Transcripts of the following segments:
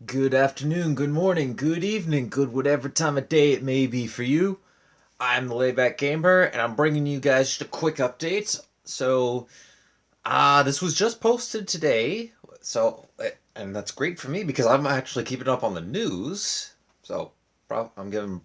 Good afternoon, good morning, good evening, good whatever time of day it may be for you. I'm the Layback Gamer, and I'm bringing you guys just a quick update. This was just posted today, and that's great for me because I'm actually keeping up on the news. So, I'm giving a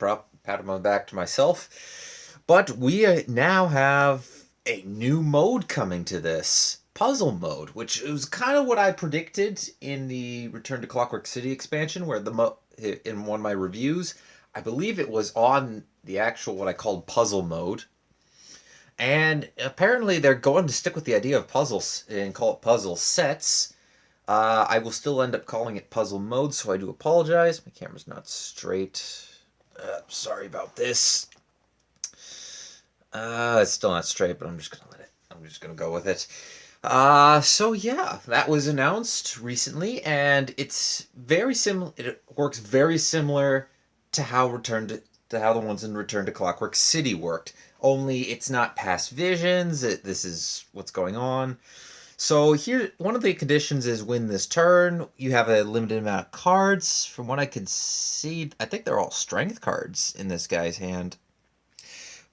pat on my back to myself. But we now have a new mode coming to this puzzle mode, which was kind of what I predicted in the Return to Clockwork City expansion, where in one of my reviews, I believe it was on the actual what I called puzzle mode. And apparently they're going to stick with the idea of puzzles and call it puzzle sets. I will still end up calling it puzzle mode, so I do apologize. My camera's not straight. Sorry about this. It's still not straight, but I'm just gonna let it. I'm just gonna go with it. So yeah, that was announced recently, and it's very similar. It works very similar to how the ones in Return to Clockwork City worked. Only it's not past visions. This is what's going on. So here, one of the conditions is win this turn. You have a limited amount of cards. From what I could see, I think they're all strength cards in this guy's hand,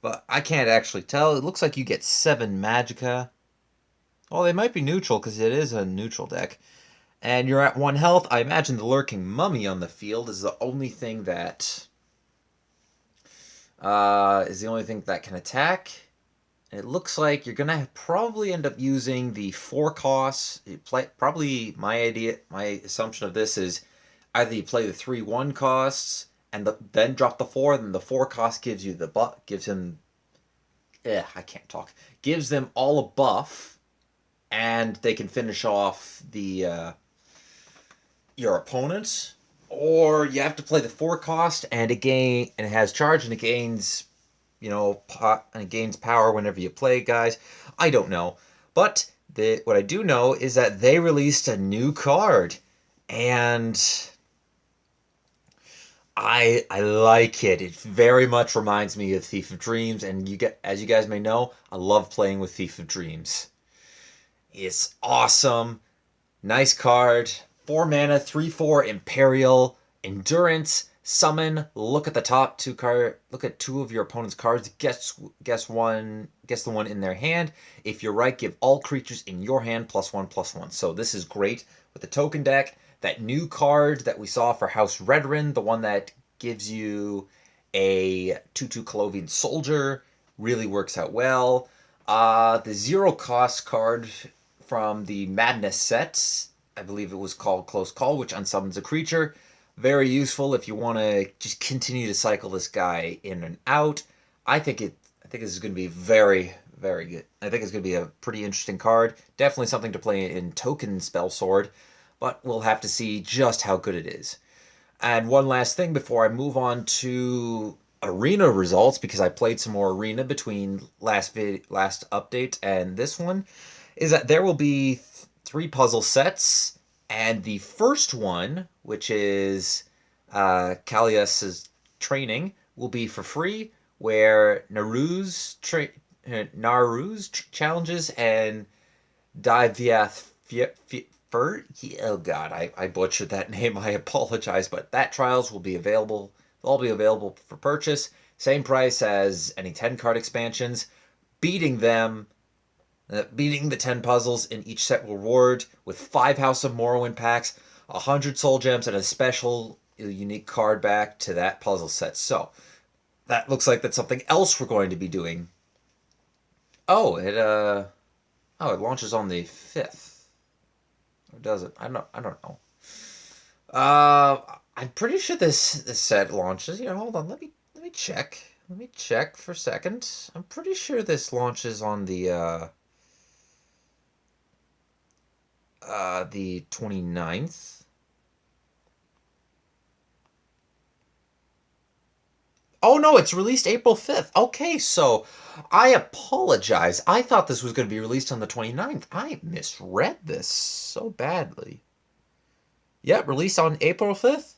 but I can't actually tell. It looks like you get 7 Magicka. Well, they might be neutral because it is a neutral deck. And you're at 1 health. I imagine the Lurking Mummy on the field is the only thing that can attack. And it looks like you're gonna probably end up using the 4 costs. Probably my assumption of this is either you play the 3/1 costs and then drop the 4, then the 4 cost gives you I can't talk. Gives them all a buff, and they can finish off your opponent, or you have to play the 4 cost and it has charge and it gains power whenever you play guys. I don't know, but what I do know is that they released a new card, and I like it. It very much reminds me of Thief of Dreams, and as you guys may know, I love playing with Thief of Dreams. It's awesome. Nice card. 4 mana, 3/4 Imperial, Endurance, Summon. Look at the top 2 card. Look at 2 of your opponent's cards. Guess the one in their hand. If you're right, give all creatures in your hand +1/+1. So this is great with the token deck. That new card that we saw for House Redrin, the one that gives you a 2/2 Colovian Soldier, really works out well. The 0 cost card from the Madness set, I believe it was called Close Call, which unsummons a creature. Very useful if you want to just continue to cycle this guy in and out. I think this is going to be very, very good. I think it's going to be a pretty interesting card. Definitely something to play in Token Spell Sword, but we'll have to see just how good it is. And one last thing before I move on to arena results, because I played some more arena between last update and this one, is that there will be 3 puzzle sets, and the first one, which is Callias's training, will be for free, where Naru's challenges and Diviath oh god, I butchered that name. I apologize, but that trials will be available. They'll all be available for purchase. Same price as any 10 card expansions. Beating the 10 puzzles in each set will reward with 5 House of Morrowind packs, 100 soul gems, and a special unique card back to that puzzle set. So that looks like that's something else we're going to be doing. It launches on the 5th. Or does it? I don't know. I'm pretty sure this set launches. Here, hold on. Let me check. Let me check for a second. I'm pretty sure this launches on the 29th. Oh no, it's released April 5th. Okay, so I apologize. I thought this was going to be released on the 29th. I misread this so badly. Yeah, released on April 5th?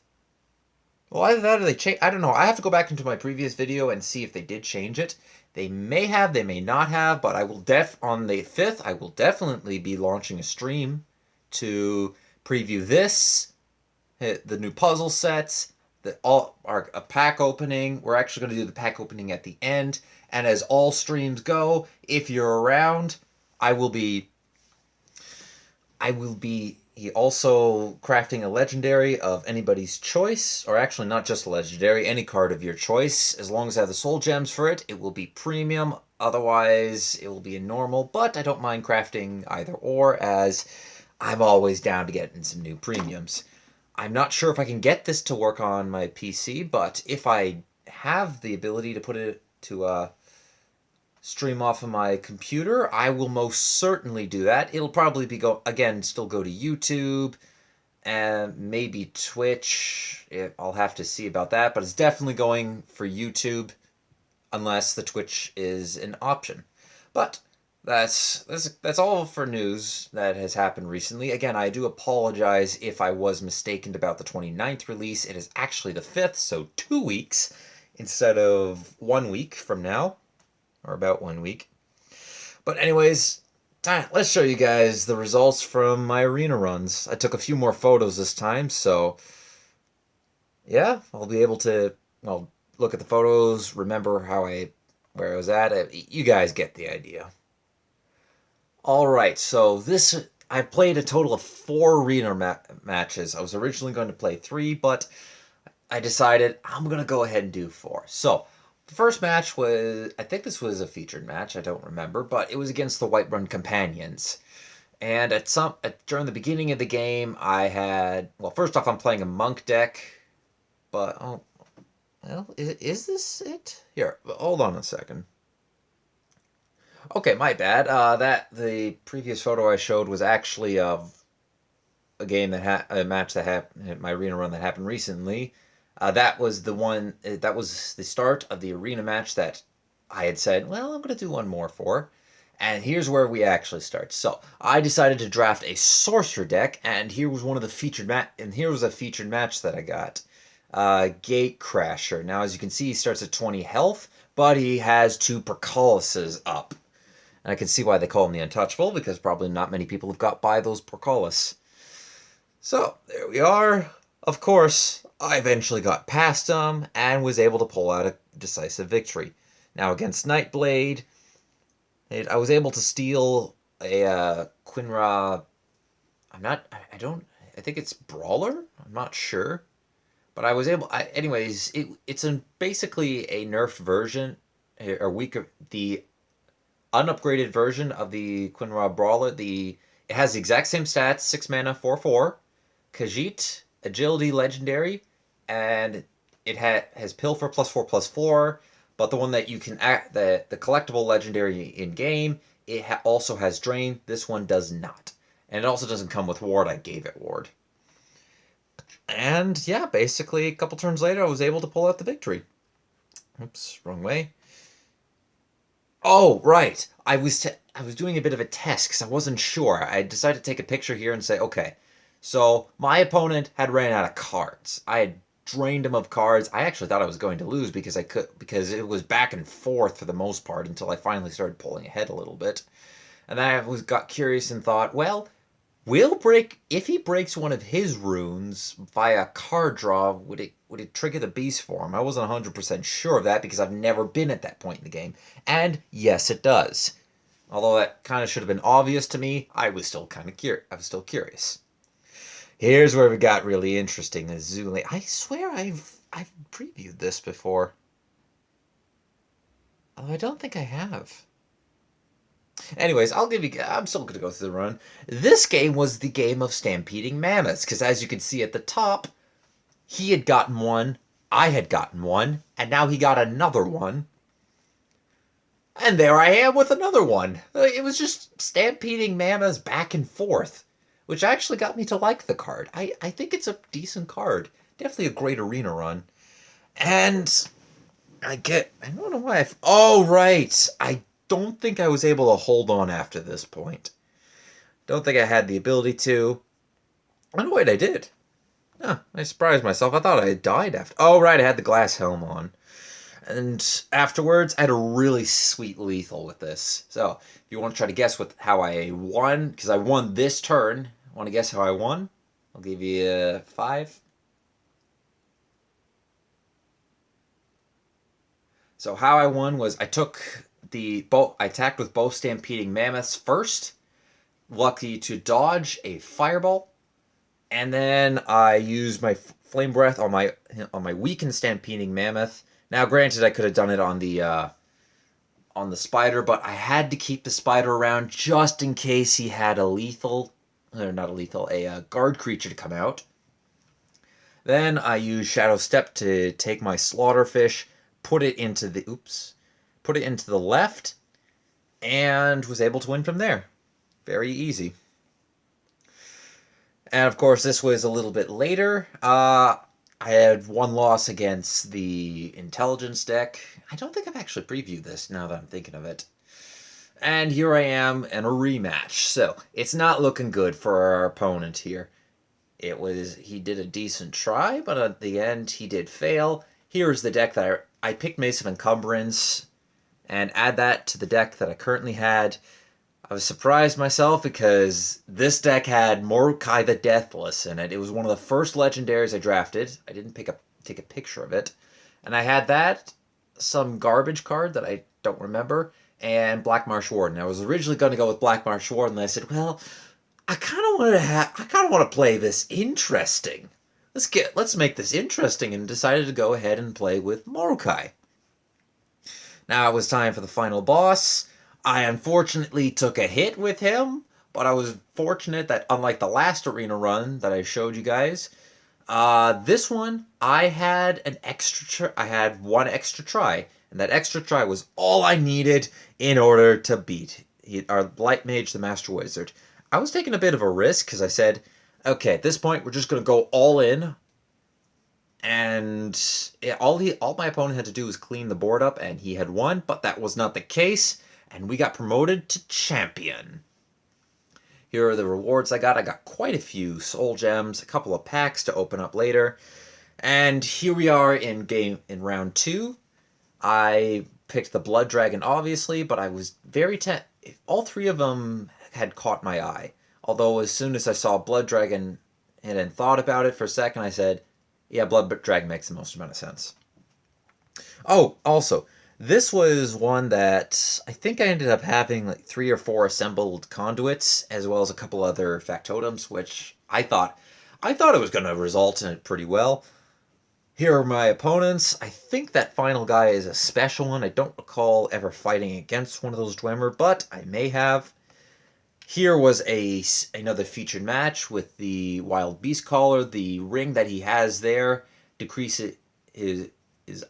Well, either that or they change. I don't know. I have to go back into my previous video and see if they did change it. They may have, they may not have, but I will on the 5th, I will definitely be launching a stream to preview this hit the new puzzle sets, a pack opening. We're actually going to do the pack opening at the end. And as all streams go, if you're around, I will be also crafting a legendary of anybody's choice, or actually not just a legendary, any card of your choice. As long as I have the soul gems for it, it will be premium. Otherwise, it will be a normal, but I don't mind crafting either or, as I'm always down to get in some new premiums. I'm not sure if I can get this to work on my PC, but if I have the ability to put it to stream off of my computer, I will most certainly do that. It'll probably be still go to YouTube and maybe Twitch. I'll have to see about that, but it's definitely going for YouTube unless the Twitch is an option. But that's all for news that has happened recently. Again, I do apologize if I was mistaken about the 29th release. It is actually the 5th, so 2 weeks instead of 1 week from now, or about 1 week. But anyways, let's show you guys the results from my arena runs. I took a few more photos this time, so yeah, I'll be able to, well, look at the photos, remember where I was at. You guys get the idea. Alright, so I played a total of 4 arena matches. I was originally going to play 3, but I decided I'm going to go ahead and do 4. So, the first match was, I think this was a featured match, I don't remember, but it was against the Whiterun Companions. And during the beginning of the game, I had, well, first off, I'm playing a monk deck, but, well, is this it? Here, hold on a second. Okay, my bad. The previous photo I showed was actually of a match that happened, my arena run that happened recently. That was the start of the arena match that I had said, well, I'm going to do one more for. And here's where we actually start. So, I decided to draft a sorcerer deck, and here was a featured match that I got. Gatecrasher. Now, as you can see, he starts at 20 health, but he has 2 Portcullises up. And I can see why they call him the Untouchable, because probably not many people have got by those Portcullis. So, there we are. Of course, I eventually got past him and was able to pull out a decisive victory. Now, against Nightblade, I was able to steal a Quinra. I think it's Brawler? I'm not sure. But I was able, anyways, it's basically a nerfed version, or the unupgraded version of the Quinra Brawler. It has the exact same stats, 6 mana, 4/4, Khajiit, Agility Legendary, and it has Pilfer +4/+4, but the one that you can the collectible legendary in game, it also has Drain. This one does not. And it also doesn't come with Ward. I gave it Ward. And yeah, basically a couple turns later I was able to pull out the victory. Oops, wrong way. Oh, right. I was doing a bit of a test because I wasn't sure. I decided to take a picture here and say, okay, so my opponent had ran out of cards. I had drained him of cards. I actually thought I was going to lose because it was back and forth for the most part until I finally started pulling ahead a little bit. And then I got curious and thought, well, if he breaks one of his runes via card draw, would it trigger the beast form? I wasn't 100% sure of that because I've never been at that point in the game. And yes, it does. Although that kind of should have been obvious to me, I was still still curious. Here's where we got really interesting. Azule. I swear I've previewed this before. Although I don't think I have. Anyways, I'm still going to go through the run. This game was the game of stampeding mammoths, because as you can see at the top, he had gotten one, I had gotten one, and now he got another one. And there I am with another one. It was just stampeding mammoths back and forth, which actually got me to like the card. I think it's a decent card. Definitely a great arena run. And I don't know why oh, right. I don't think I was able to hold on after this point. Don't think I had the ability to. Oh, no, wait, I did. Huh, I surprised myself. I thought I had died after. Oh, right, I had the glass helm on. And afterwards, I had a really sweet lethal with this. So, if you want to try to guess how I won, because I won this turn, want to guess how I won? I'll give you 5, So how I won was I attacked with both Stampeding Mammoths first, lucky to dodge a Fireball, and then I used my Flame Breath on my weakened Stampeding Mammoth. Now, granted, I could have done it on the Spider, but I had to keep the Spider around just in case he had a guard creature to come out. Then I used Shadow Step to take my Slaughterfish, put it into the left, and was able to win from there. Very easy. And of course, this was a little bit later. I had one loss against the Intelligence deck. I don't think I've actually previewed this now that I'm thinking of it. And here I am in a rematch. So it's not looking good for our opponent here. He did a decent try, but at the end he did fail. Here's the deck that I picked Mace of Encumbrance and add that to the deck that I currently had. I was surprised myself because this deck had Mordecai the Deathless in it. It was one of the first legendaries I drafted. I didn't take a picture of it. And I had that, some garbage card that I don't remember, and Black Marsh Warden. I was originally going to go with Black Marsh Warden, and I said, well, I kind of want to play this interesting. Let's make this interesting, and decided to go ahead and play with Mordecai. Now it was time for the final boss. I unfortunately took a hit with him, but I was fortunate that unlike the last arena run that I showed you guys, this one I had I had one extra try, and that extra try was all I needed in order to beat our Light Mage, the Master Wizard. I was taking a bit of a risk because I said, okay, at this point we're just going to go all in. And all my opponent had to do was clean the board up, and he had won, but that was not the case, and we got promoted to champion. Here are the rewards I got. I got quite a few soul gems, a couple of packs to open up later, and here we are in round 2. I picked the Blood Dragon, obviously, but I was all three of them had caught my eye. Although as soon as I saw Blood Dragon and then thought about it for a second, I said, yeah, Blood Dragon makes the most amount of sense. Oh, also, this was one that I think I ended up having like 3 or 4 assembled conduits, as well as a couple other factotums, which I thought it was going to result in it pretty well. Here are my opponents. I think that final guy is a special one. I don't recall ever fighting against one of those Dwemer, but I may have. Here was another featured match with the Wild Beast Caller. The ring that he has there decreases is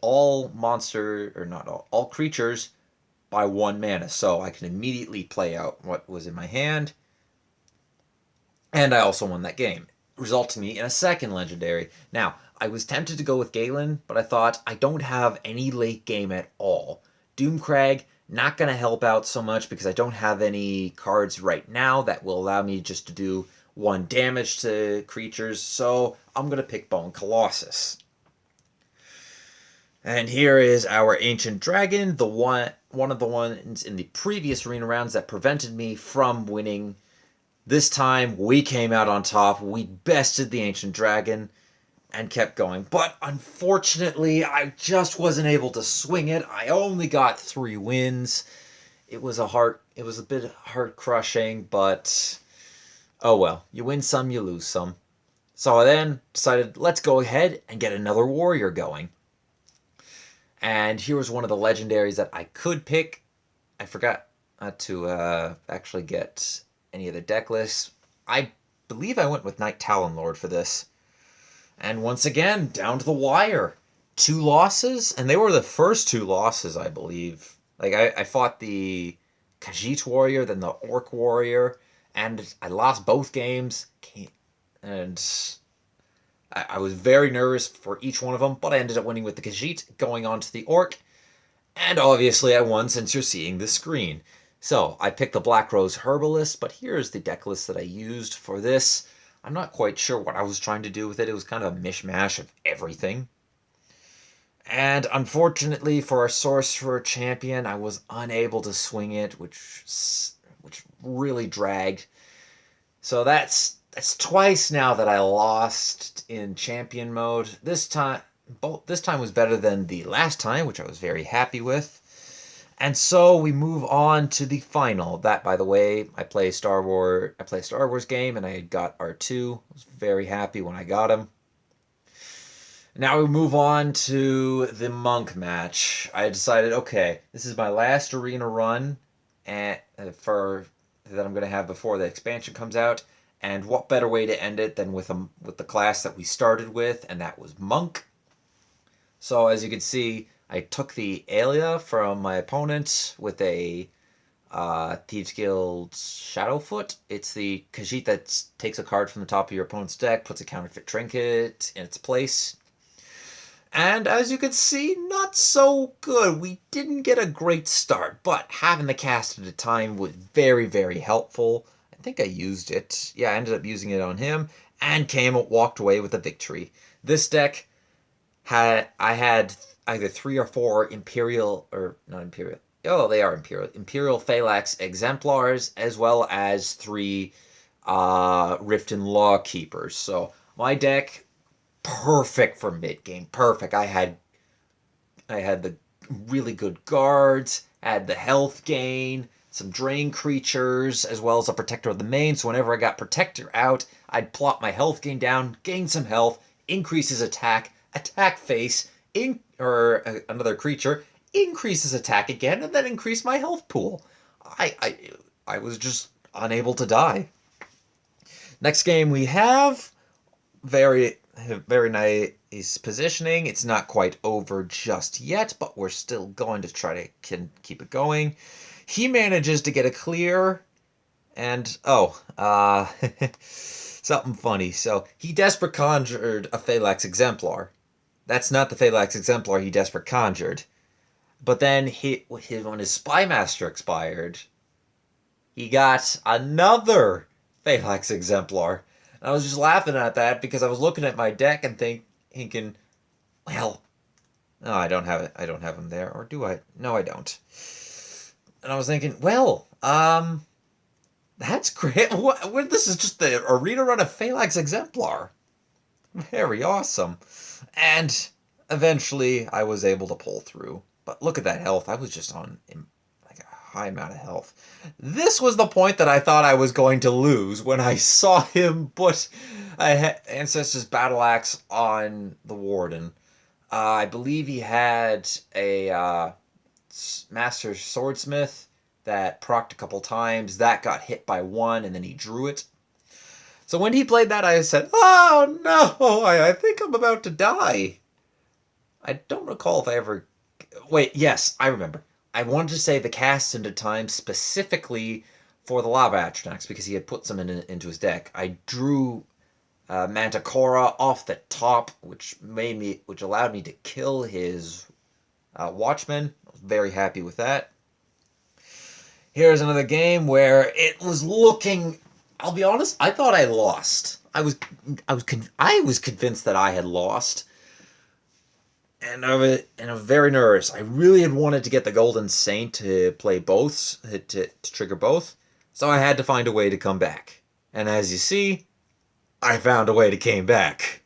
all all creatures by 1 mana. So I can immediately play out what was in my hand. And I also won that game, resulting me in a second legendary. Now, I was tempted to go with Galen, but I thought I don't have any late game at all. Doomcrag, not going to help out so much because I don't have any cards right now that will allow me just to do 1 damage to creatures, so I'm going to pick Bone Colossus. And here is our Ancient Dragon, one of the ones in the previous arena rounds that prevented me from winning. This time, we came out on top. We bested the Ancient Dragon and kept going. But unfortunately, I just wasn't able to swing it. I only got 3 wins. It was a bit heart-crushing, but oh well. You win some, you lose some. So I then decided, let's go ahead and get another warrior going. And here was one of the legendaries that I could pick. I forgot to actually get any of the deck lists. I believe I went with Night Talonlord for this. And once again, down to the wire. 2 losses, and they were the first 2 losses, I believe. Like, I fought the Khajiit warrior, then the Orc warrior, and I lost both games. And I was very nervous for each one of them, but I ended up winning with the Khajiit, going on to the Orc. And obviously I won since you're seeing the screen. So, I picked the Black Rose Herbalist, but here's the deck list that I used for this. I'm not quite sure what I was trying to do with it. It was kind of a mishmash of everything. And unfortunately for our Sorcerer champion, I was unable to swing it, which really dragged. So that's twice now that I lost in champion mode. This time, this time was better than the last time, which I was very happy with. And so we move on to the final. That, by the way, I play a Star Wars game, and I got R2. I was very happy when I got him. Now we move on to the monk match. I decided, okay, this is my last arena run, and for that I'm going to have before the expansion comes out. And what better way to end it than with the class that we started with, and that was monk. So as you can see, I took the Alia from my opponent with a Thieves Guild Shadowfoot. It's the Khajiit that takes a card from the top of your opponent's deck, puts a counterfeit trinket in its place. And as you can see, not so good. We didn't get a great start, but having the cast at a time was very, very helpful. I think I used it. Yeah, I ended up using it on him, and walked away with a victory. This deck I had either 3 or 4 Imperial, or not Imperial. Oh, they are Imperial Phalanx Exemplars, as well as 3 Riften Lawkeepers. So my deck, perfect for mid game. Perfect. I had the really good guards, had the health gain, some drain creatures, as well as a protector of the main. So whenever I got protector out, I'd plop my health gain down, gain some health, increases attack face, another creature, increases attack again, and then increase my health pool. I was just unable to die. Next game we have very nice positioning. It's not quite over just yet, but we're still going to try to keep it going. He manages to get a clear, and something funny. So he desperate conjured a Phalanx Exemplar. That's not the Phalanx Exemplar he desperate conjured. But then when his Spymaster expired, he got another Phalanx Exemplar. And I was just laughing at that because I was looking at my deck and thinking, well, no, I don't have it. I don't have him there, or do I? No, I don't. And I was thinking, well, that's great. This is just the arena run of Phalanx Exemplar. Very awesome. And eventually I was able to pull through. But look at that health. I was just on like a high amount of health. This was the point that I thought I was going to lose when I saw him put Ancestor's Battle Axe on the Warden. I believe he had a Master Swordsmith that procced a couple times. That got hit by 1, and then he drew it. So when he played that, I said, oh no, I think I'm about to die. I don't recall if I ever... Wait, yes, I remember. I wanted to say the cast into time specifically for the Lava Atronachs because he had put some into his deck. I drew Manticora off the top, which allowed me to kill his Watchman. I was very happy with that. Here's another game where it was looking... I'll be honest, I thought I lost. I was convinced that I had lost. And I was very nervous. I really had wanted to get the Golden Saint to play both, to trigger both. So I had to find a way to come back. And as you see, I found a way to came back.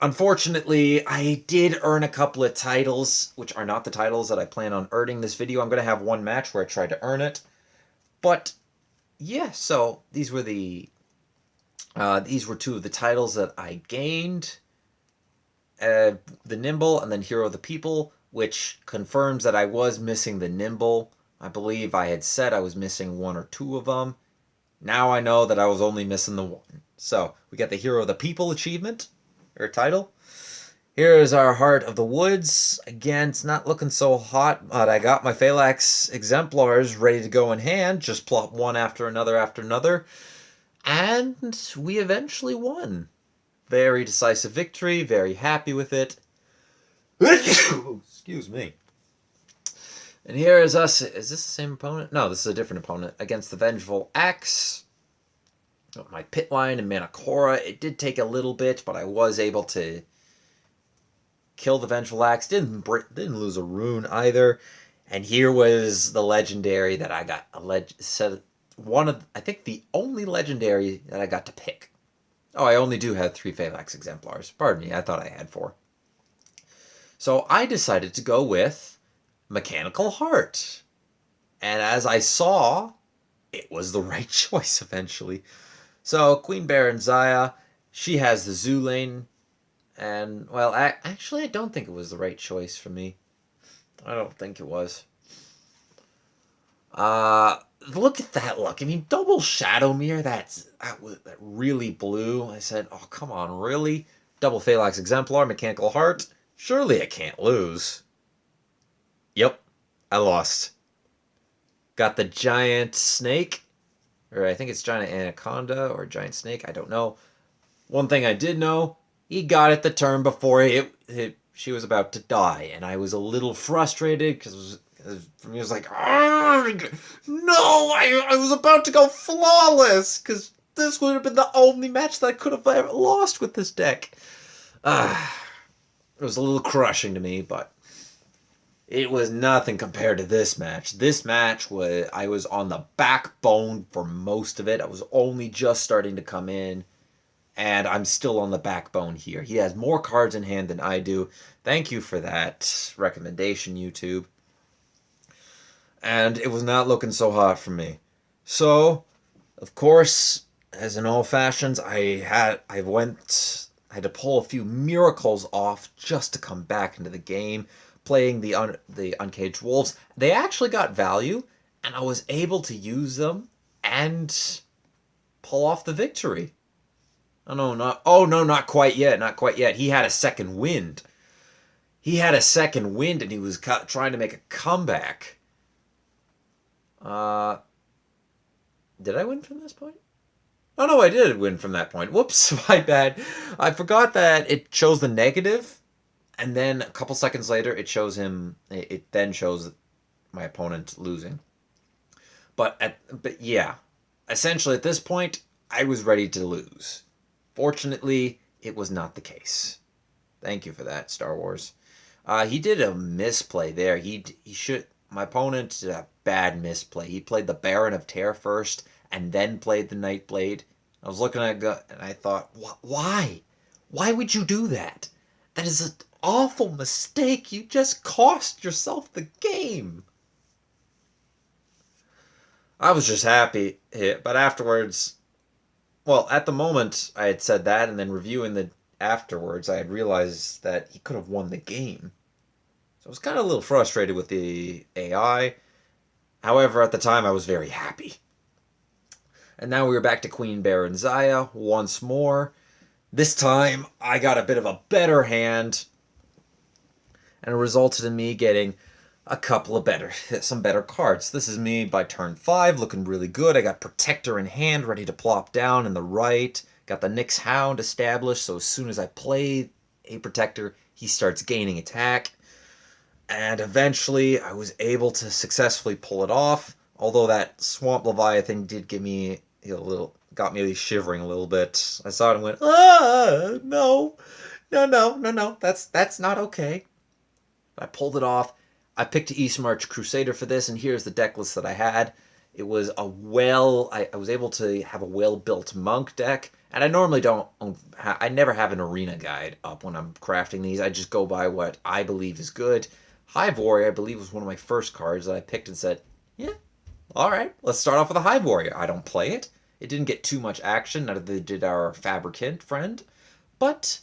Unfortunately, I did earn a couple of titles, which are not the titles that I plan on earning this video. I'm going to have one match where I try to earn it. But yeah, so these were 2 of the titles that I gained. The Nimble and then Hero of the People, which confirms that I was missing the Nimble. I believe I had said I was missing 1 or 2 of them. Now I know that I was only missing the 1. So we got the Hero of the People achievement, or title. Here is our Heart of the Woods. Again, it's not looking so hot, but I got my Phalanx Exemplars ready to go in hand. Just plop one after another. And we eventually won. Very decisive victory. Very happy with it. Excuse me. And here is us. Is this the same opponent? No, this is a different opponent. Against the Vengeful Axe. My Pitline and Manticora. It did take a little bit, but I was able to kill the Vengeful Axe. Didn't lose a rune either. And here was the legendary that I got. I think the only legendary that I got to pick. Oh, I only do have 3 Phalanx Exemplars. Pardon me, I thought I had 4. So I decided to go with Mechanical Heart. And as I saw, it was the right choice eventually. So Queen Baron Zaya, she has the Zoo Lane. And, well, actually, I don't think it was the right choice for me. I don't think it was. Look at that look. I mean, double Shadow Mirror, that really blew. I said, oh, come on, really? Double Phalanx Exemplar, Mechanical Heart? Surely I can't lose. Yep, I lost. Got the Giant Snake, or I think it's Giant Anaconda or Giant Snake, I don't know. One thing I did know, he got it the turn before she was about to die, and I was a little frustrated because for me it was like, no, I was about to go flawless because this would have been the only match that I could have ever lost with this deck. It was a little crushing to me, but it was nothing compared to this match. This match I was on the backbone for most of it. I was only just starting to come in, and I'm still on the backbone here. He has more cards in hand than I do. Thank you for that recommendation, YouTube. And it was not looking so hot for me. So, of course, as in all fashions, I had to pull a few miracles off just to come back into the game, playing the Uncaged Wolves. They actually got value, and I was able to use them and pull off the victory. Not quite yet, not quite yet. He had a second wind. And he was trying to make a comeback. Did I win from this point? Oh, no, I did win from that point. Whoops, my bad. I forgot that it shows the negative, and then a couple seconds later, it then shows my opponent losing. But yeah, essentially at this point, I was ready to lose. Fortunately, it was not the case. Thank you for that, Star Wars. He did a misplay there. My opponent did a bad misplay. He played the Baron of Terror first, and then played the Nightblade. I was looking at it, and I thought, why? Why would you do that? That is an awful mistake. You just cost yourself the game. I was just happy, but afterwards, well, at the moment I had said that, and then reviewing the afterwards, I had realized that he could have won the game. So I was kind of a little frustrated with the AI. However, at the time, I was very happy. And now we were back to Queen Baron Zaya once more. This time, I got a bit of a better hand, and it resulted in me getting some better cards. This is me by turn 5, looking really good. I got Protector in hand, ready to plop down in the right. Got the Nyx Hound established, so as soon as I play a Protector, he starts gaining attack. And eventually, I was able to successfully pull it off. Although that Swamp Leviathan did give me got me shivering a little bit. I saw it and went, no, that's not okay. I pulled it off. I picked Eastmarch Crusader for this, and here's the deck list that I had. It was I was able to have a well-built monk deck, and I normally I never have an arena guide up when I'm crafting these. I just go by what I believe is good. Hive Warrior, I believe, was one of my first cards that I picked and said, yeah, all right, let's start off with a Hive Warrior. I don't play it. It didn't get too much action, neither did our Fabricant friend, but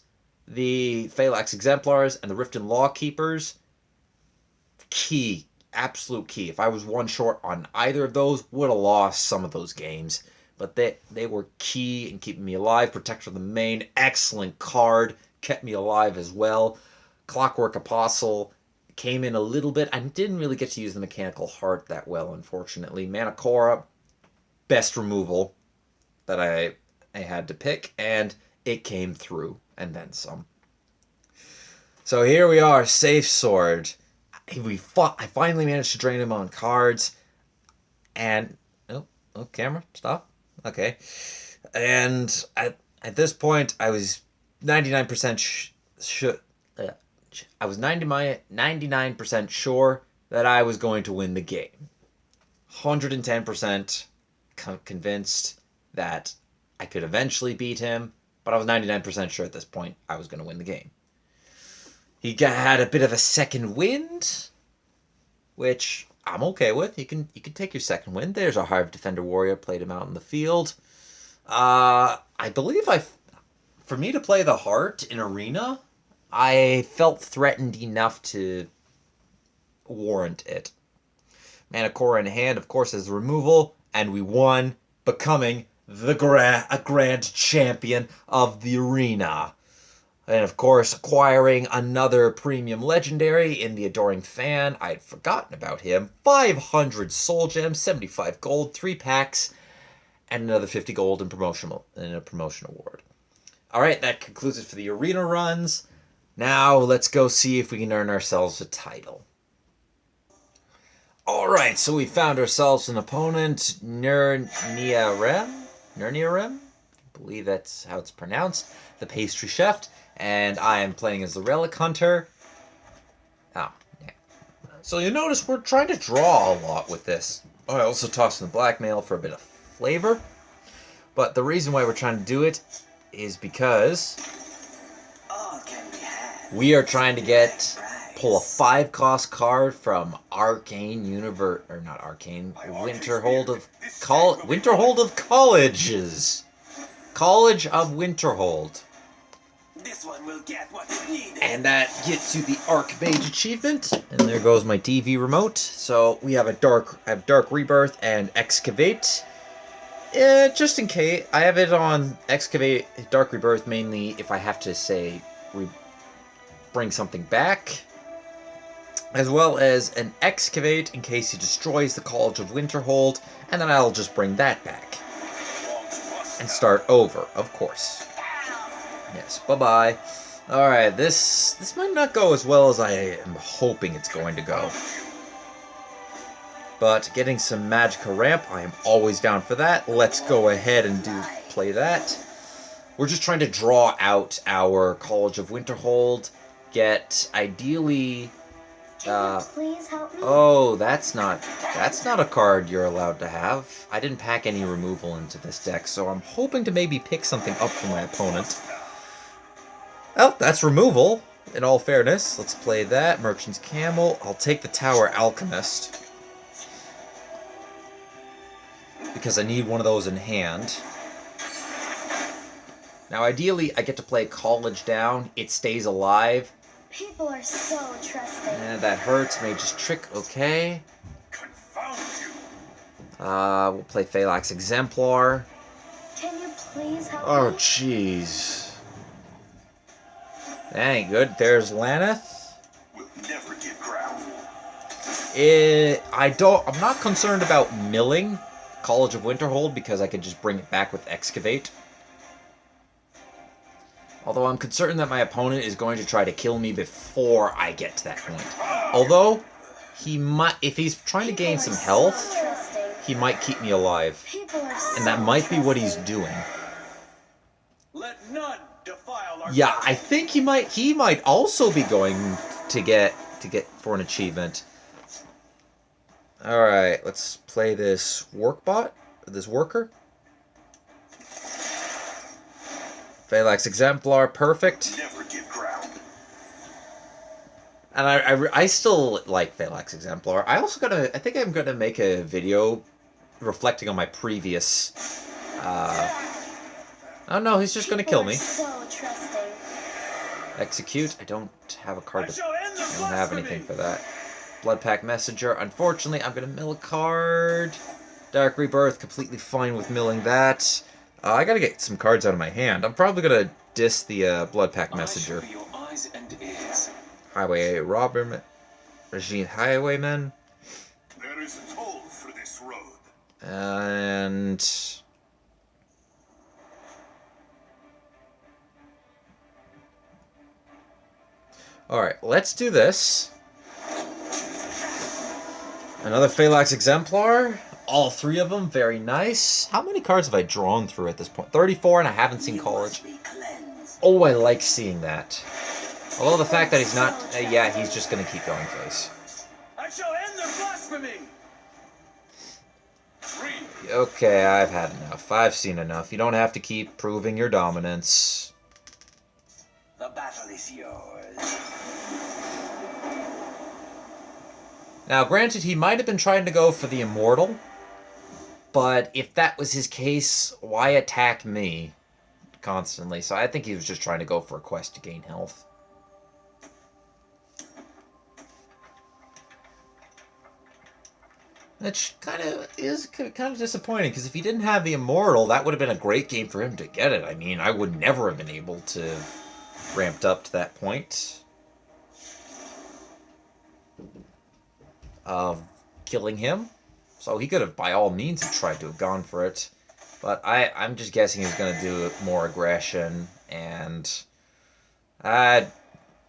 the Phalanx Exemplars and the Riften Lawkeepers, key, absolute key. If I was one short on either of those, would have lost some of those games. But they were key in keeping me alive. Protector of the Main, excellent card, kept me alive as well. Clockwork Apostle came in a little bit. I didn't really get to use the Mechanical Heart that well, unfortunately. Manacora, best removal that I had to pick, and it came through, and then some. So here we are, Safe Sword. I finally managed to drain him on cards, and camera, stop. Okay, and at this point, I was 99% I was 99% sure that I was going to win the game. 110% convinced that I could eventually beat him, but I was 99% sure at this point I was going to win the game. had a bit of a second wind, which I'm okay with. You can take your second wind. There's our Hive Defender Warrior. Played him out in the field. I believe for me to play the Heart in Arena, I felt threatened enough to warrant it. Mana Core in hand, of course, as removal, and we won, becoming a grand champion of the Arena. And of course, acquiring another premium legendary in the Adoring Fan. I'd forgotten about him. 500 soul gems, 75 gold, 3 packs, and another 50 gold in a promotion award. Alright, that concludes it for the arena runs. Now let's go see if we can earn ourselves a title. Alright, so we found ourselves an opponent, Nurniarem? I believe that's how it's pronounced. The Pastry Chef. And I am playing as the Relic Hunter. Oh, yeah. So you notice we're trying to draw a lot with this. I also tossed in the Blackmail for a bit of flavor. But the reason why we're trying to do it is because we are trying to pull a 5-cost card from Arcane Universe, or not Arcane, Winterhold of Colleges. College of Winterhold. This one will get what it needs. And that gets you the Archmage achievement. And there goes my TV remote. So we have Dark Rebirth and Excavate. Just in case, I have it on Excavate, Dark Rebirth mainly if I have to say bring something back, as well as an Excavate in case he destroys the College of Winterhold, and then I'll just bring that back and start over, of course. Yes, bye-bye. Alright, this might not go as well as I am hoping it's going to go. But getting some Magicka Ramp, I am always down for that. Let's go ahead and play that. We're just trying to draw out our College of Winterhold. Get, ideally... please help me? Oh, that's not a card you're allowed to have. I didn't pack any removal into this deck, so I'm hoping to maybe pick something up for my opponent. Oh, that's removal, in all fairness. Let's play that. Merchant's Camel. I'll take the Tower Alchemist, because I need one of those in hand. Now, ideally, I get to play College down. It stays alive. People are so trusting. That hurts. Mage's Trick, okay. Confound you. We'll play Phalanx Exemplar. Can you please help Oh, me? jeez. That ain't good. There's Laneth. We'll never get ground. I'm not concerned about milling College of Winterhold because I could just bring it back with Excavate. Although I'm concerned that my opponent is going to try to kill me before I get to that point. Although, if he's trying to gain some health, he might keep me alive. And that might be what he's doing. Let none defile our Yeah, I think he might also be going to get for an achievement. Alright, let's play this this worker. Phalanx Exemplar, perfect. Never get ground. And I still like Phalanx Exemplar. I think I'm gonna make a video reflecting on my previous. Oh no, he's just gonna kill me. So trusting. Execute. I don't have a card. I shall end the I don't have anything blasphemy. for that. Bloodpack Messenger. Unfortunately, I'm gonna mill a card. Dark Rebirth. Completely fine with milling that. I gotta get some cards out of my hand. I'm probably gonna diss the Bloodpack Messenger. I shall be your eyes and ears. Highway Robber, Regine Highwayman, There is a toll for this road. and all right, let's do this. Another Phalanx Exemplar. All 3 of them, very nice. How many cards have I drawn through at this point? 34, and I haven't seen College. Oh, I like seeing that. Although the fact that he's not... yeah, he's just going to keep going face. I shall end their blasphemy. 3. Okay, I've had enough. I've seen enough. You don't have to keep proving your dominance. The The battle is yours. Now, granted, he might have been trying to go for the immortal, but if that was his case, why attack me constantly? So I think he was just trying to go for a quest to gain health. Which kind of disappointing, because if he didn't have the immortal, that would have been a great game for him to get it. I mean, I would never have been able to ramped up to that point of killing him. So he could have, by all means, have tried to have gone for it. But I'm just guessing he's going to do more aggression, and I'd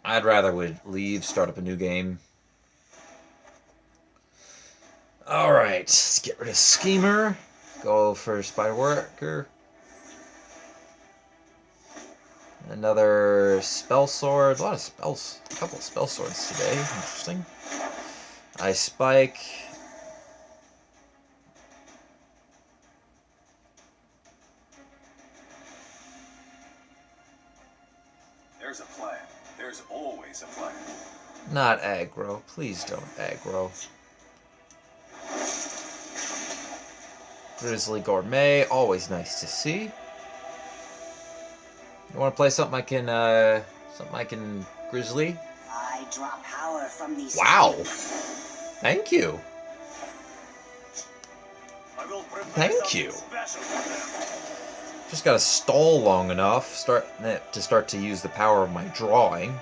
rather would leave, start up a new game. Alright, let's get rid of Schemer. Go for Spider Worker. Another Spell Sword. A lot of spells. A couple of Spell Swords today. Interesting. Ice Spike. There's a plan. There's always a plan. Not aggro. Please don't aggro. Grizzly Gourmet, always nice to see. You want to play something I can Grizzly? I draw power from these. Wow. Thank you. I will prepare Thank something you. special for them. Just gotta stall long enough to start to use the power of my drawing.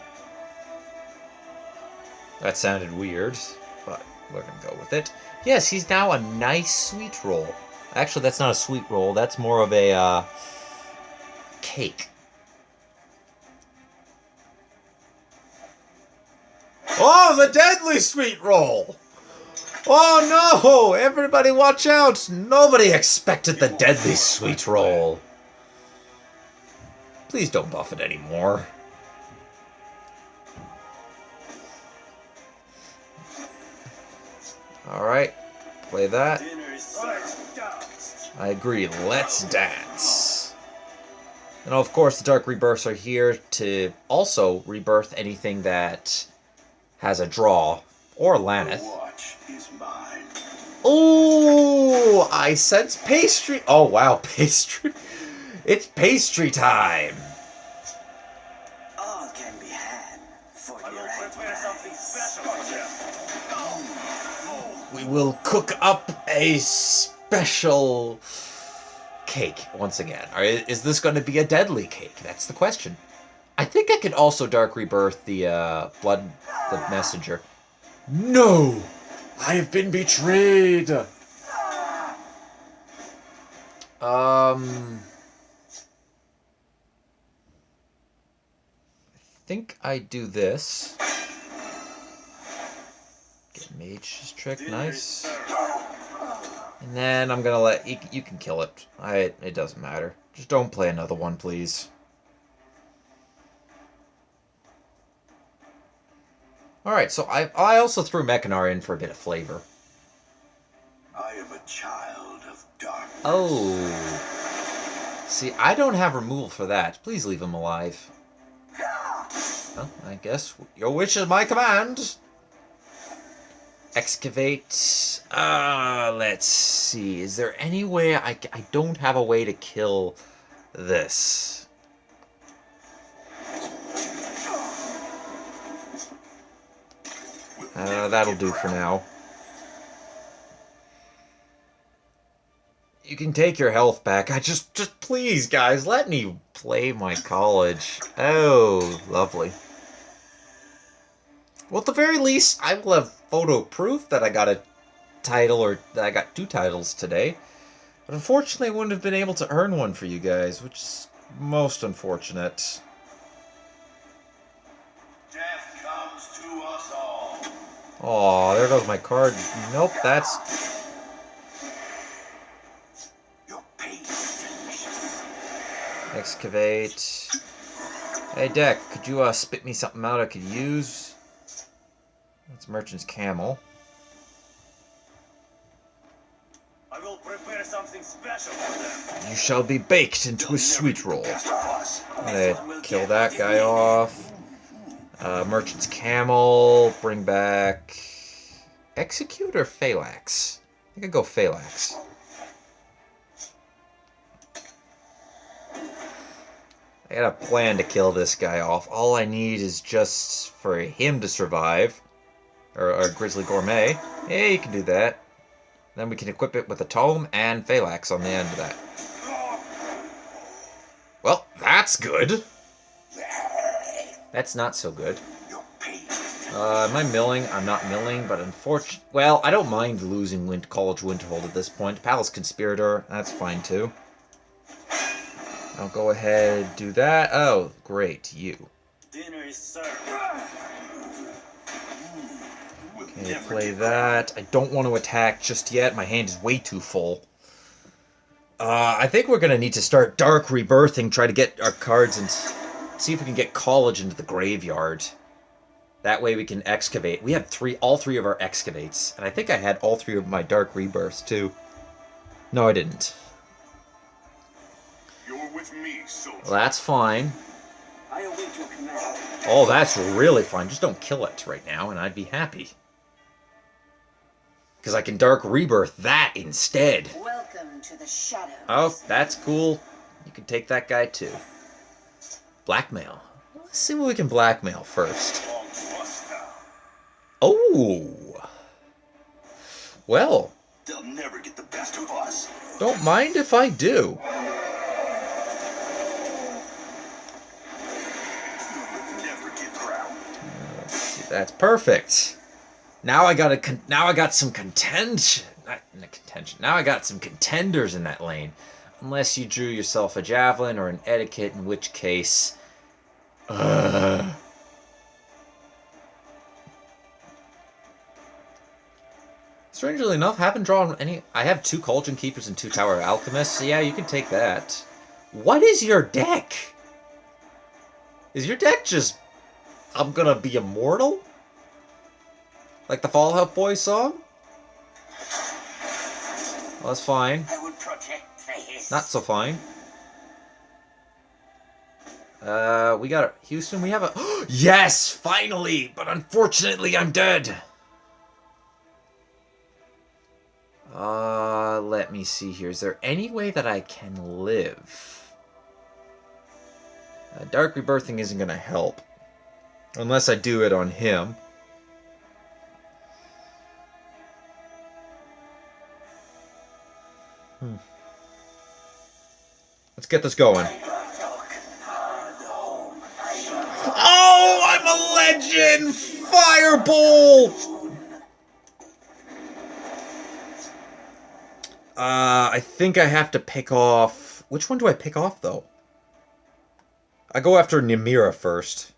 That sounded weird, but we're gonna go with it. Yes, he's now a nice sweet roll. Actually, that's not a sweet roll. That's more of a cake. Oh, the deadly sweet roll! Oh no! Everybody watch out! Nobody expected the deadly sweet roll. Please don't buff it anymore. Alright, play that. Dinner is served. I agree, let's dance. And of course, the Dark Rebirths are here to also rebirth anything that has a draw, or Laneth. The watch is mine. Ooh, I sense pastry. Oh wow, pastry. It's pastry time. All can be had for I the will right prepare something price. special for them. We will cook up a special cake once again. Is this going to be a deadly cake? That's the question. I think I could also Dark Rebirth the the messenger. No! I have been betrayed! I think I do this. Get Mage's trick, nice. And then I'm gonna let you can kill it. It doesn't matter. Just don't play another one, please. Alright, so I also threw Mechanar in for a bit of flavor. I am a child of darkness. Oh. See, I don't have removal for that. Please leave him alive. Well, I guess your wish is my command. Excavate. Let's see. Is there any way I don't have a way to kill this? That'll do for now. You can take your health back. Just please, guys, let me play my college. Oh, lovely. Well, at the very least, I will have photo proof that I got a title, or that I got 2 titles today. But unfortunately, I wouldn't have been able to earn one for you guys, which is most unfortunate. Death comes to us all. Aw, there goes my card. Nope, that's... Your pain is delicious. Excavate. Hey, Deck, could you spit me something out I could use? That's Merchant's Camel. I will prepare something special for them. You shall be baked into a sweet roll. Boss. I'm gonna kill that guy off. Merchant's Camel, bring back Execute or Phalanx? I think I'd go Phalanx. I got a plan to kill this guy off. All I need is just for him to survive. Or Grizzly Gourmet. Yeah, you can do that. Then we can equip it with a Tome and Phalanx on the end of that. Well, that's good. That's not so good. Am I milling? I'm not milling, but unfortunately... Well, I don't mind losing College Winterhold at this point. Palace Conspirator, that's fine too. I'll go ahead, do that. Oh, great, you. Dinner is served. Okay, play that. I don't want to attack just yet. My hand is way too full. I think we're going to need to start Dark Rebirthing, try to get our cards and see if we can get College into the graveyard. That way we can excavate. We have all three of our excavates. And I think I had all three of my Dark Rebirths, too. No, I didn't. You're with me, soldier. Well, that's fine. I await your command. Oh, that's really fine. Just don't kill it right now, and I'd be happy. Because I can Dark Rebirth that instead. Welcome to the shadows. Oh, that's cool. You can take that guy, too. Blackmail. Let's see what we can blackmail first. Oh! Well, They'll never get the best of us. don't mind if I do. Never get crowned. Let's see, that's perfect. Now I got some contention. Not contention. Now I got some contenders in that lane. Unless you drew yourself a javelin or an etiquette, in which case... Strangely enough, haven't drawn any... I have 2 Cauldron Keepers and 2 Tower Alchemists, so yeah, you can take that. What is your deck? Is your deck just... I'm gonna be immortal? Like the Fallout Boy song? Well, that's fine. I will protect the hiss. Not so fine. We got Houston, we have a... Yes! Finally! But unfortunately, I'm dead! Let me see here. Is there any way that I can live? Dark Rebirthing isn't going to help. Unless I do it on him. Let's get this going. Oh, I'm a legend! Firebolt! I think I have to pick off... Which one do I pick off, though? I go after Nimira first.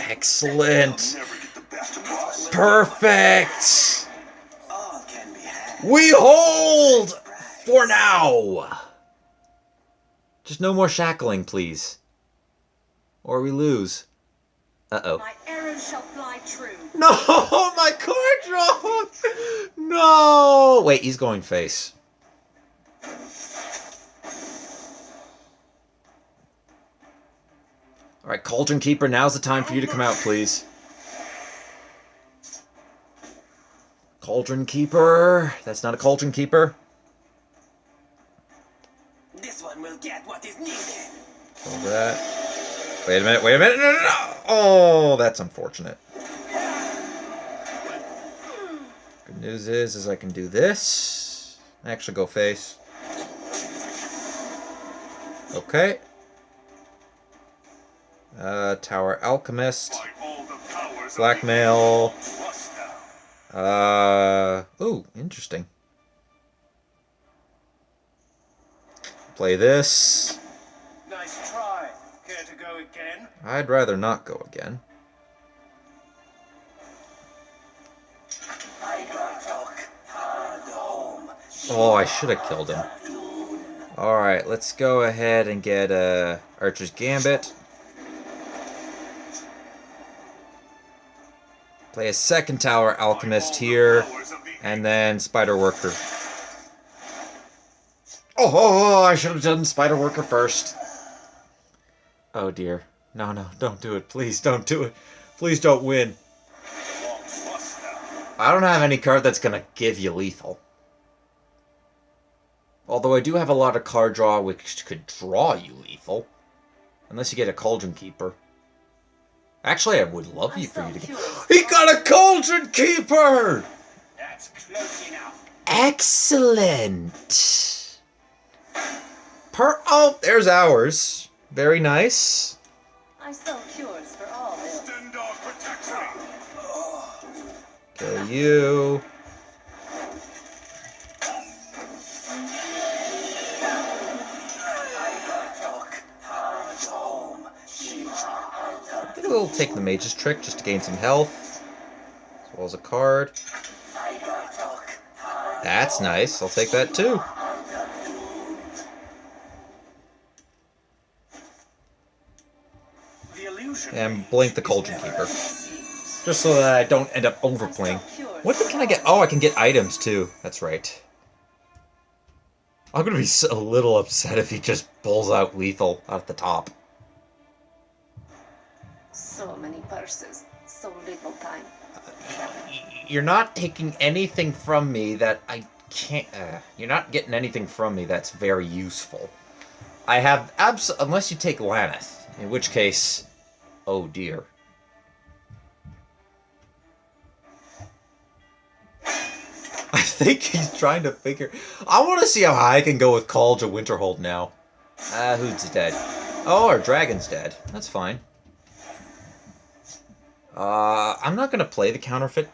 Excellent! Perfect! All can be had. We hold! For now! Just no more shackling, please. Or we lose. Uh-oh. My arrows shall fly true. No! My card draw! No! Wait, he's going face. Alright, Cauldron Keeper, now's the time for you to come out, please. Cauldron Keeper. That's not a Cauldron Keeper. This one will get what is needed. Hold that. Wait a minute, wait a minute. No, no, no. Oh, that's unfortunate. Good news is I can do this. Actually go face. Okay. Tower Alchemist. Blackmail. Ooh, interesting. Play this. Nice try. Care to go again? I'd rather not go again. Oh, I should have killed him. Alright, let's go ahead and get Archer's Gambit. Play a second Tower Alchemist here, and then Spider Worker. Oh, I should have done Spider Worker first. Oh dear. No, no, don't do it. Please don't do it. Please don't win. I don't have any card that's gonna give you lethal. Although I do have a lot of card draw which could draw you lethal. Unless you get a Cauldron Keeper. Actually, I would love you for you to get... He got a Cauldron Keeper! That's close enough. Excellent! Oh, there's ours. Very nice. I sell cures for all bills. Stendar protects me. Kill you. I think we'll take the Mage's Trick just to gain some health. As well as a card. That's nice. I'll take that too. And blink the Cauldron Keeper. Just so that I don't end up overplaying. What can I get? Oh, I can get items too. That's right. I'm gonna be a little upset if he just pulls out lethal at the top. So many purses, so little time. You're not taking anything from me that I can't... you're not getting anything from me that's very useful. I have unless you take Laneth, in which case... Oh dear. I think he's trying to figure... I want to see how high I can go with College of Winterhold now. Who's dead? Oh, our dragon's dead. That's fine. I'm not going to play the counterfeit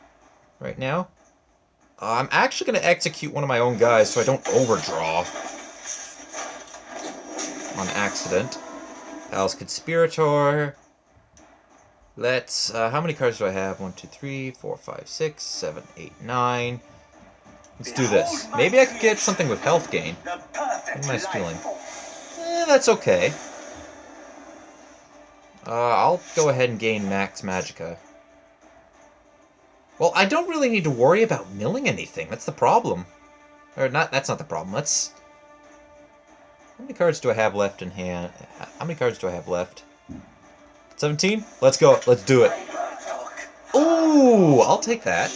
right now. I'm actually going to execute one of my own guys so I don't overdraw on accident. Palace Conspirator. Let's, how many cards do I have? 1, 2, 3, 4, 5, 6, 7, 8, 9. Let's do this. Maybe I could get something with health gain. What am I stealing? That's okay. I'll go ahead and gain Max Magicka. Well, I don't really need to worry about milling anything. That's the problem. Or not, that's not the problem. Let's... How many cards do I have left in hand? How many cards do I have left? 17? Let's go. Let's do it. Ooh, I'll take that.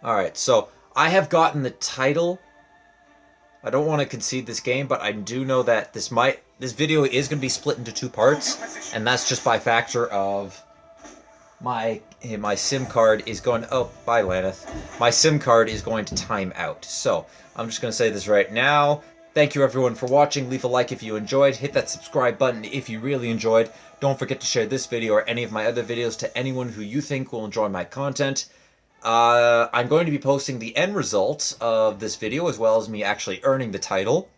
Alright, so I have gotten the title. I don't want to concede this game, but I do know that this video is going to be split into 2 parts, and that's just by factor of my SIM card is going... Oh, bye, Laneth. My SIM card is going to time out. So, I'm just going to say this right now. Thank you, everyone, for watching. Leave a like if you enjoyed. Hit that subscribe button if you really enjoyed. Don't forget to share this video or any of my other videos to anyone who you think will enjoy my content. I'm going to be posting the end result of this video, as well as me actually earning the title,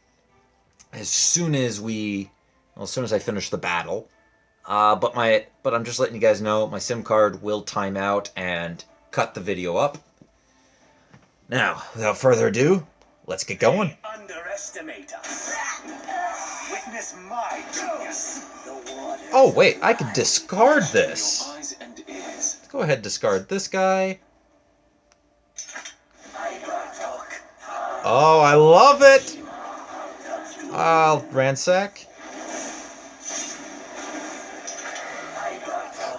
as soon as I finish the battle. But I'm just letting you guys know, my SIM card will time out and cut the video up. Now, without further ado, let's get going. Underestimate us. Witness my genius. Oh wait, I can discard this. Let's go ahead and discard this guy. Oh, I love it! I'll ransack.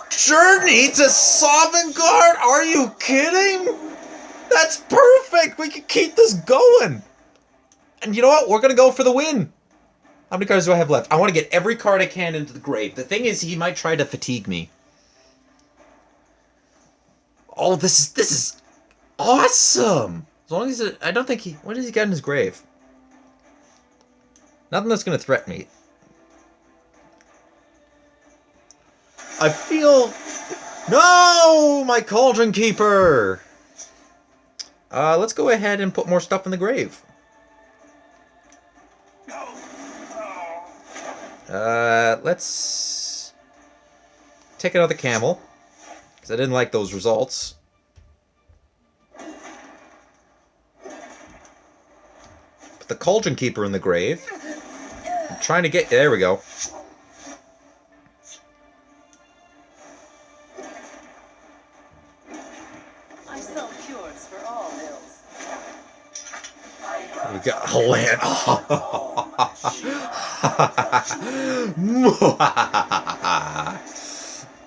Journey to Sovngarde? Are you kidding? That's perfect! We can keep this going! And you know what? We're gonna go for the win! How many cards do I have left? I want to get every card I can into the grave. The thing is, he might try to fatigue me. Oh, this is awesome! As long as I don't think he... What does he got in his grave? Nothing that's going to threaten me. I feel... No! My Cauldron Keeper! Let's go ahead and put more stuff in the grave. Let's take another camel, because I didn't like those results. Put the Cauldron Keeper in the grave. I'm trying to get... There we go. sell cures for all ills. We got a land.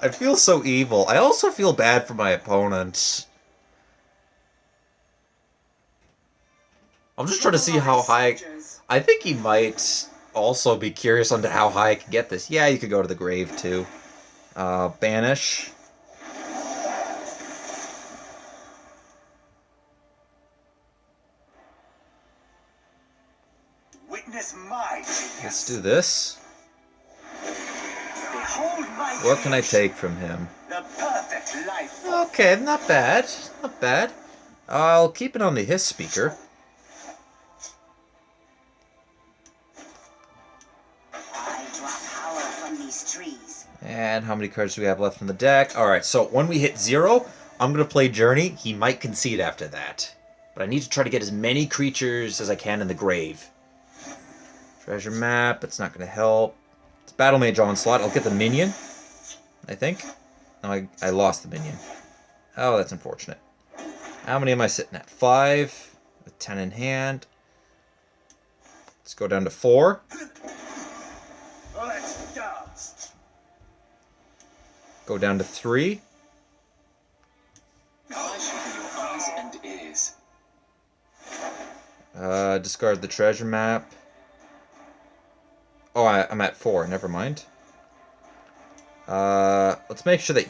I feel so evil. I also feel bad for my opponents. I'm just trying to see how high... I think he might also be curious on how high I can get this. Yeah, you could go to the grave, too. Banish. Witness my genius. Let's do this. Behold my What can I creation, take from him? the perfect life. Okay, not bad. Not bad. I'll keep it on the hiss speaker. I draw power from these trees. And how many cards do we have left in the deck? Alright, so when we hit 0, I'm going to play Journey. He might concede after that. But I need to try to get as many creatures as I can in the grave. Treasure map, it's not going to help. It's Battle Mage Onslaught. I'll get the minion, I think. No, I lost the minion. Oh, that's unfortunate. How many am I sitting at? 5, with 10 in hand. Let's go down to 4. Let's dance. Go down to 3. I should be your eyes and ears. Discard the treasure map. Oh, I'm at 4. Never mind. Let's make sure that